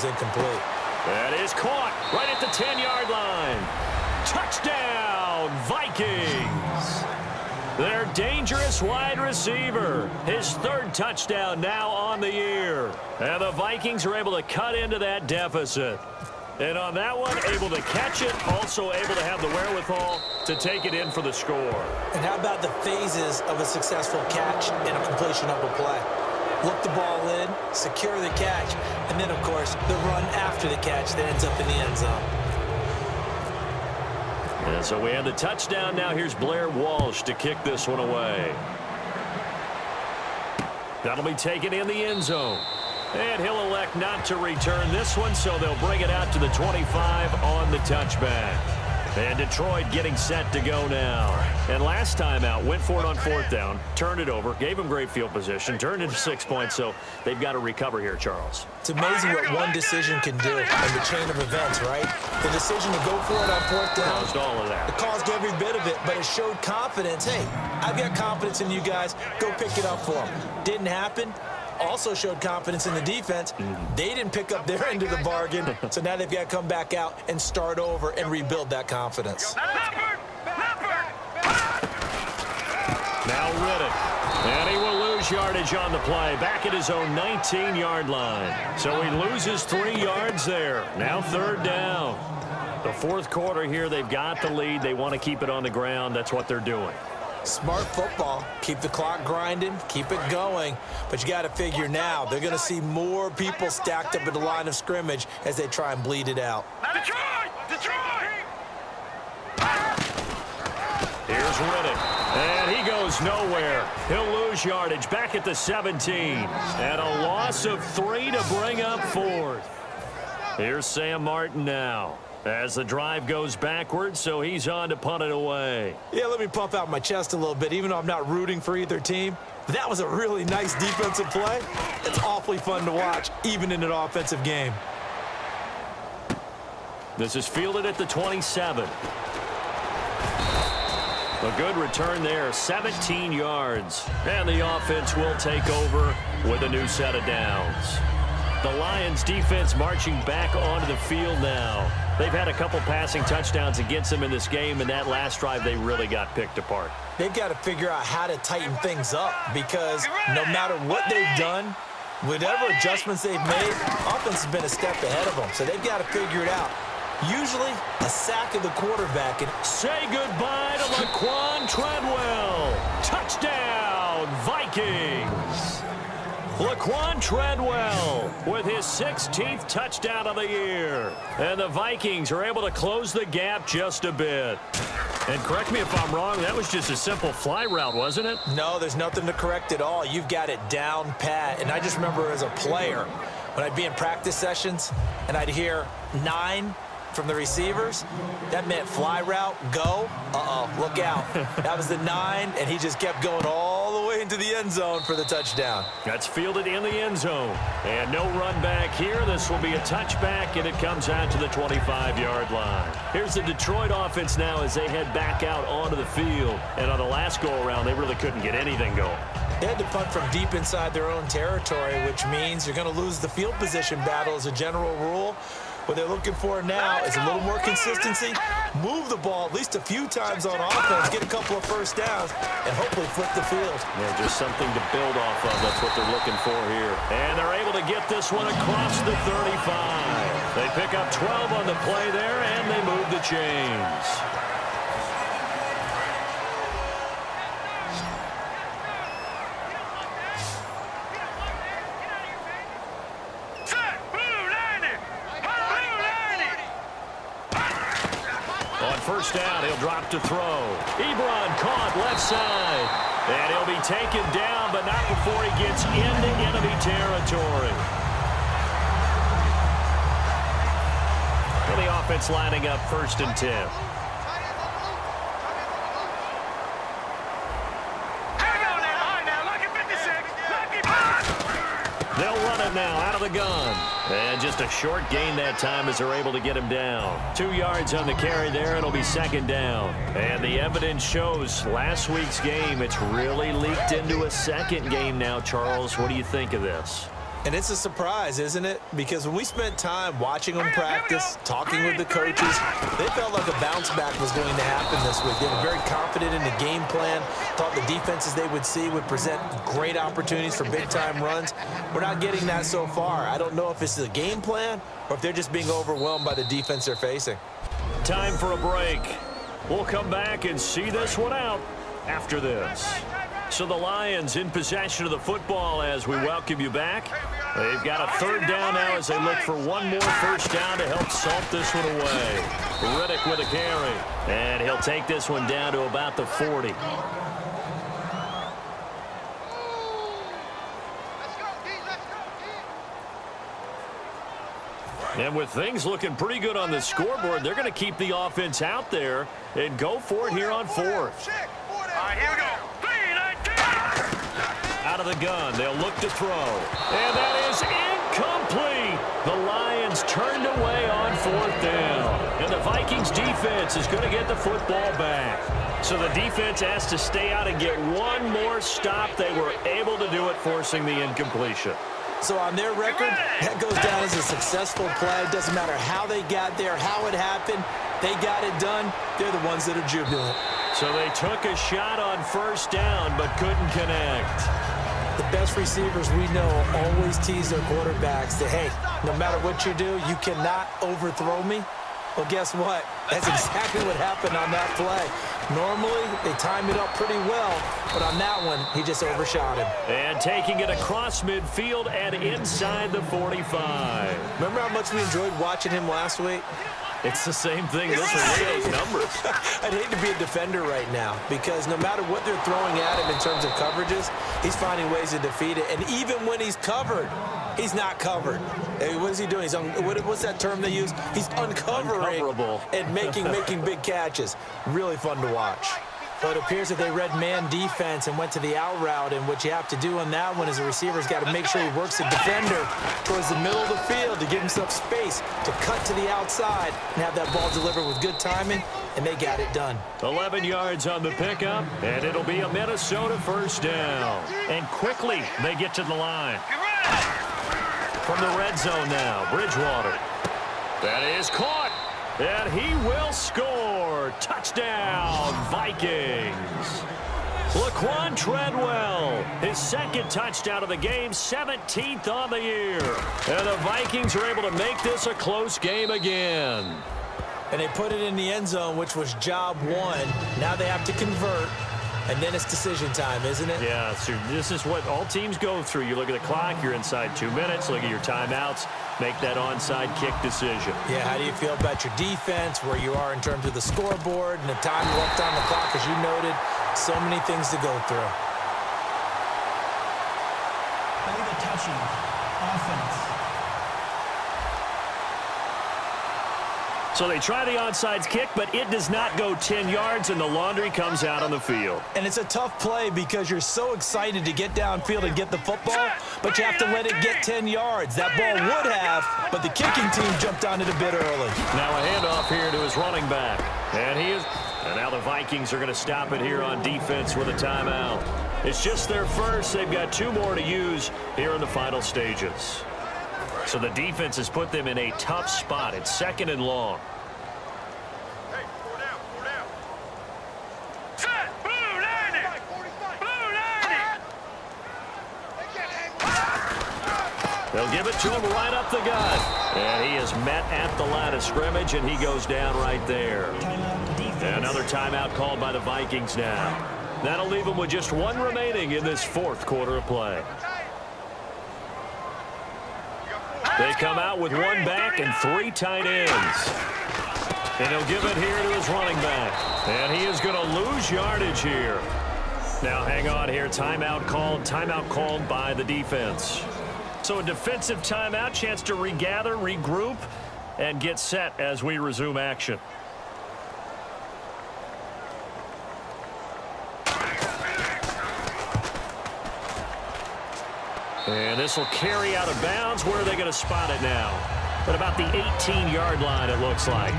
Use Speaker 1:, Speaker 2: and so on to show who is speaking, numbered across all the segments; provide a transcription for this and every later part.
Speaker 1: was incomplete.
Speaker 2: That is caught right at the 10-yard line. Touchdown, Vikings. Their dangerous wide receiver. His third touchdown now on the year. And the Vikings are able to cut into that deficit. And on that one, able to catch it, also able to have the wherewithal to take it in for the score.
Speaker 1: And how about the phases of a successful catch and a completion of a play? Look the ball in, secure the catch, and then, of course, the run after the catch that ends up in the end zone.
Speaker 2: And so we have the touchdown. Now here's Blair Walsh to kick this one away. That'll be taken in the end zone. And he'll elect not to return this one, so they'll bring it out to the 25 on the touchback. And Detroit getting set to go now. And last time out, went for it on fourth down, turned it over, gave them great field position, turned into 6 points, so they've got to recover here, Charles.
Speaker 1: It's amazing what one decision can do in the chain of events, right? The decision to go for it on fourth down.
Speaker 2: Caused all of that.
Speaker 1: It caused every bit of it, but it showed confidence. Hey, I've got confidence in you guys. Go pick it up for them. Didn't happen. Also showed confidence in the defense. They didn't pick up their end of the bargain, so now they've got to come back out and start over and rebuild that confidence.
Speaker 2: Now Riddick, and he will lose yardage on the play, back at his own 19-yard line. So he loses 3 yards there. Now third down. The fourth quarter here, they've got the lead. They want to keep it on the ground. That's what they're doing.
Speaker 1: Smart football. Keep the clock grinding. Keep it going. But you got to figure now they're going to see more people stacked up at the line of scrimmage as they try and bleed it out.
Speaker 3: Detroit! Detroit!
Speaker 2: Here's Riddick. And he goes nowhere. He'll lose yardage back at the 17. And a loss of 3 to bring up fourth. Here's Sam Martin now, as the drive goes backwards, so he's on to punt it away.
Speaker 1: Yeah, let me pump out my chest a little bit, even though I'm not rooting for either team. That was a really nice defensive play. It's awfully fun to watch, even in an offensive game.
Speaker 2: This is fielded at the 27. A good return there, 17 yards. And the offense will take over with a new set of downs. The Lions defense marching back onto the field now. They've had a couple passing touchdowns against them in this game, and that last drive they really got picked apart.
Speaker 1: They've got to figure out how to tighten things up because no matter what they've done, whatever adjustments they've made, offense has been a step ahead of them. So they've got to figure it out. Usually a sack of the quarterback. And
Speaker 2: say goodbye to Laquan Treadwell. Touchdown, Vikings. Laquan Treadwell with his 16th touchdown of the year. And the Vikings are able to close the gap just a bit. And correct me if I'm wrong, that was just a simple fly route, wasn't it?
Speaker 1: No, there's nothing to correct at all. You've got it down pat. And I just remember as a player, when I'd be in practice sessions and I'd hear 9 from the receivers, that meant fly route, go, look out. That was the 9, and he just kept going all the way into the end zone for the touchdown.
Speaker 2: That's fielded in the end zone. And no run back here. This will be a touchback, and it comes out to the 25-yard line. Here's the Detroit offense now as they head back out onto the field. And on the last go-around, they really couldn't get anything going.
Speaker 1: They had to punt from deep inside their own territory, which means you're going to lose the field position battle as a general rule. What they're looking for now is a little more consistency, move the ball at least a few times on offense, get a couple of first downs, and hopefully flip the field.
Speaker 2: Yeah, just something to build off of. That's what they're looking for here. And they're able to get this one across the 35. They pick up 12 on the play there, and they move the chains. First down, he'll drop to throw. Ebron caught left side. And he'll be taken down, but not before he gets into enemy territory. And the offense lining up 1st and 10. They'll run it now out of the gun. And just a short gain that time as they're able to get him down. 2 yards on the carry there. It'll be 2nd down. And the evidence shows last week's game, it's really leaked into a second game now, Charles. What do you think of this?
Speaker 1: And it's a surprise, isn't it? Because when we spent time watching them practice, talking with the coaches, they felt like a bounce back was going to happen this week. They were very confident in the game plan, thought the defenses they would see would present great opportunities for big-time runs. We're not getting that so far. I don't know if it's the game plan or if they're just being overwhelmed by the defense they're facing.
Speaker 2: Time for a break. We'll come back and see this one out after this. So the Lions in possession of the football as we welcome you back. They've got a third down now as they look for one more first down to help salt this one away. Riddick with a carry. And he'll take this one down to about the 40. And with things looking pretty good on the scoreboard, they're going to keep the offense out there and go for it here on fourth.
Speaker 3: All right, here we go.
Speaker 2: Out of the gun, they'll look to throw. And that is incomplete. The Lions turned away on fourth down. And the Vikings defense is going to get the football back. So the defense has to stay out and get one more stop. They were able to do it, forcing the incompletion.
Speaker 1: So on their record, that goes down as a successful play. It doesn't matter how they got there, how it happened. They got it done. They're the ones that are jubilant.
Speaker 2: So they took a shot on first down but couldn't connect.
Speaker 1: The best receivers we know always tease their quarterbacks that, hey, no matter what you do, you cannot overthrow me. Well, guess what? That's exactly what happened on that play. Normally, they time it up pretty well, but on that one, he just overshot him.
Speaker 2: And taking it across midfield and inside the 45.
Speaker 1: Remember how much we enjoyed watching him last week?
Speaker 2: It's the same thing. Those are those numbers.
Speaker 1: I'd hate to be a defender right now because no matter what they're throwing at him in terms of coverages, he's finding ways to defeat it. And even when he's covered, he's not covered. Hey, what is he doing? What's that term they use? He's uncovering and making big catches. Really fun to watch. But it appears that they read man defense and went to the out route, and what you have to do on that one is the receiver's got to make sure he works the defender towards the middle of the field to give himself space to cut to the outside and have that ball delivered with good timing, and they got it done.
Speaker 2: 11 yards on the pickup, and it'll be a Minnesota first down. And quickly they get to the line. From the red zone now, Bridgewater. That is caught. And he will score. Touchdown, Vikings. Laquan Treadwell, his second touchdown of the game, 17th on the year. And the Vikings are able to make this a close game again.
Speaker 1: And they put it in the end zone, which was job one. Now they have to convert. And then it's decision time, isn't it?
Speaker 2: Yeah, so this is what all teams go through. You look at the clock, you're inside 2 minutes, look at your timeouts, make that onside kick decision.
Speaker 1: Yeah, how do you feel about your defense, where you are in terms of the scoreboard, and the time left on the clock, as you noted, so many things to go through.
Speaker 4: Play the touching offense.
Speaker 2: So they try the onside kick, but it does not go 10 yards, and the laundry comes out on the field.
Speaker 1: And it's a tough play because you're so excited to get downfield and get the football, but you have to let it get 10 yards. That ball would have, but the kicking team jumped on it a bit early.
Speaker 2: Now a handoff here to his running back. And now the Vikings are going to stop it here on defense with a timeout. It's just their first. They've got 2 more to use here in the final stages. So the defense has put them in a tough spot. It's 2nd and long.
Speaker 3: Hey, 4 down. Set, blue 90. Blue 90.
Speaker 2: They'll give it to him right up the gut. And he is met at the line of scrimmage, and he goes down right there. And another timeout called by the Vikings now. That'll leave them with just 1 remaining in this 4th quarter of play. They come out with 1 back and 3 tight ends. And he'll give it here to his running back. And he is going to lose yardage here. Now hang on here. Timeout called by the defense. So a defensive timeout, chance to regather, regroup, and get set as we resume action. And this will carry out of bounds. Where are they going to spot it now? At about the 18-yard line, it looks like.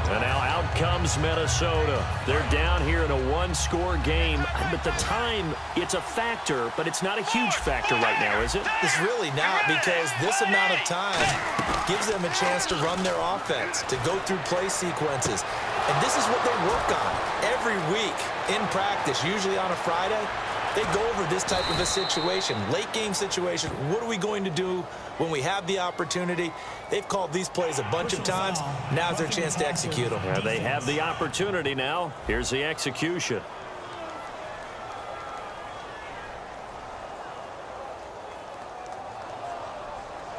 Speaker 2: And now out comes Minnesota. They're down here in a one-score game. But the time, it's a factor, but it's not a huge factor right now, is it?
Speaker 1: It's really not, because this amount of time gives them a chance to run their offense, to go through play sequences. And this is what they work on every week in practice, usually on a Friday. They go over this type of a situation, late game situation. What are we going to do when we have the opportunity? They've called these plays a bunch of times. Now's their chance to execute them.
Speaker 2: Yeah, they have the opportunity now. Here's the execution.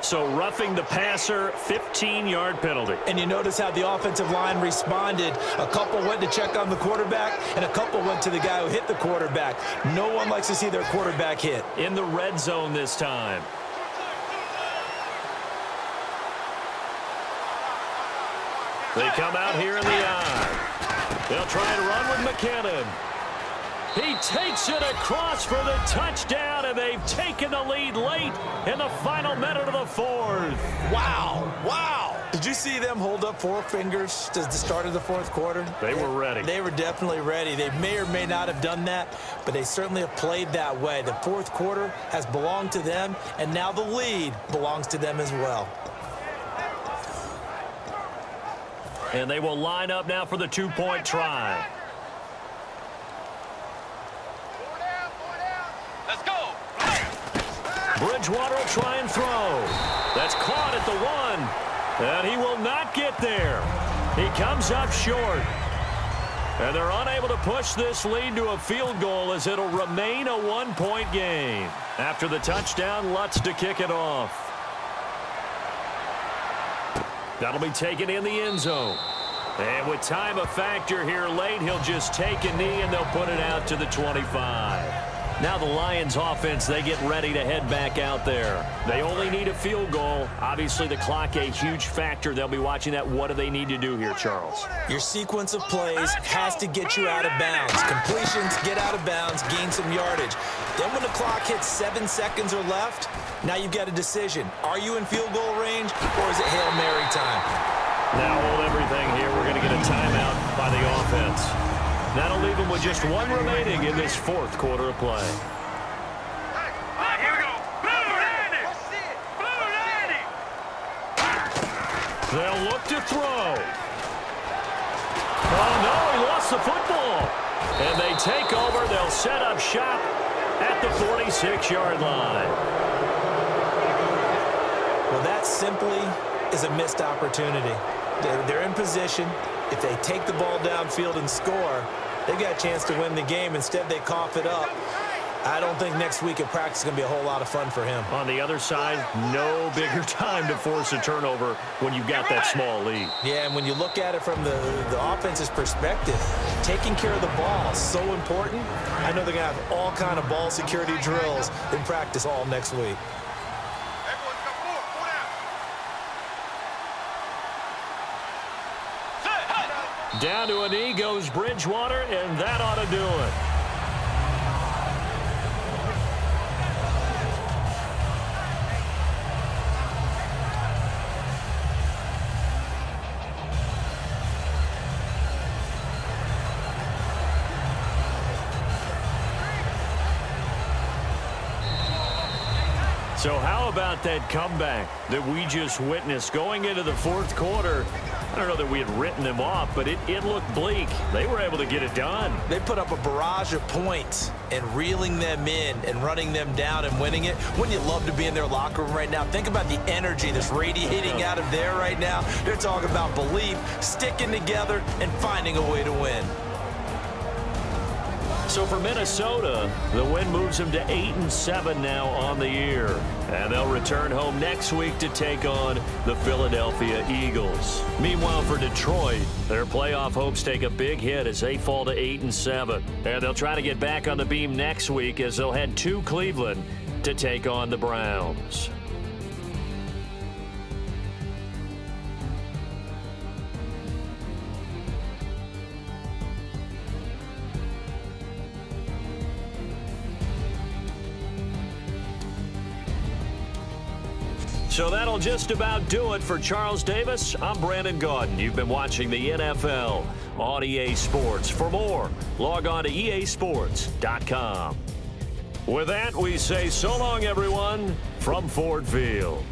Speaker 2: So roughing the passer, 15-yard penalty.
Speaker 1: And you notice how the offensive line responded. A couple went to check on the quarterback, and a couple went to the guy who hit the quarterback. No one likes to see their quarterback hit.
Speaker 2: In the red zone this time. They come out here in the eye. They'll try to run with McKinnon. He takes it across for the touchdown, and they've taken the lead late in the final minute of the fourth.
Speaker 1: Wow, wow. Did you see them hold up four fingers to the start of the fourth quarter?
Speaker 2: They were ready.
Speaker 1: They were definitely ready. They may or may not have done that, but they certainly have played that way. The fourth quarter has belonged to them, and now the lead belongs to them as well.
Speaker 2: And they will line up now for the two-point try.
Speaker 3: Let's go.
Speaker 2: Bridgewater will try and throw. That's caught at the one. And he will not get there. He comes up short. And they're unable to push this lead to a field goal as it'll remain a one-point game. After the touchdown, Lutz to kick it off. That'll be taken in the end zone. And with time a factor here late, he'll just take a knee and they'll put it out to the 25. Now the Lions offense, they get ready to head back out there. They only need a field goal. Obviously the clock a huge factor. They'll be watching that. What do they need to do here, Charles?
Speaker 1: Your sequence of plays has to get you out of bounds. Completions, get out of bounds, gain some yardage. Then when the clock hits 7 seconds or left, now you've got a decision. Are you in field goal range, or is it Hail Mary time?
Speaker 2: Now hold everything here. We're going to get a timeout by the offense. That'll leave them with just one remaining in this fourth quarter of play.
Speaker 3: Here we go. Blue Landy. Blue Landy.
Speaker 2: They'll look to throw. Oh, no, he lost the football. And they take over. They'll set up shop at the 46-yard line.
Speaker 1: Well, that simply is a missed opportunity. They're in position. If they take the ball downfield and score, they've got a chance to win the game. Instead, they cough it up. I don't think next week at practice is going to be a whole lot of fun for him.
Speaker 2: On the other side, no bigger time to force a turnover when you've got that small lead.
Speaker 1: Yeah, and when you look at it from the offense's perspective, taking care of the ball is so important. I know they're going to have all kind of ball security drills in practice all next week.
Speaker 3: Everyone's got four down.
Speaker 2: Down to a knee goes Bridgewater, and that ought to do it. So how about that comeback that we just witnessed going into the fourth quarter? I don't know that we had written them off, but it looked bleak. They were able to get it done.
Speaker 1: They put up a barrage of points and reeling them in and running them down and winning it. Wouldn't you love to be in their locker room right now? Think about the energy that's radiating out of there right now. They're talking about belief, sticking together, and finding a way to win.
Speaker 2: So for Minnesota, the win moves them to 8-7 now on the year. And they'll return home next week to take on the Philadelphia Eagles. Meanwhile, for Detroit, their playoff hopes take a big hit as they fall to 8-7. And they'll try to get back on the beam next week as they'll head to Cleveland to take on the Browns. So that'll just about do it for Charles Davis. I'm Brandon Gaudin. You've been watching the NFL on EA Sports. For more, log on to easports.com. With that, we say so long, everyone, from Ford Field.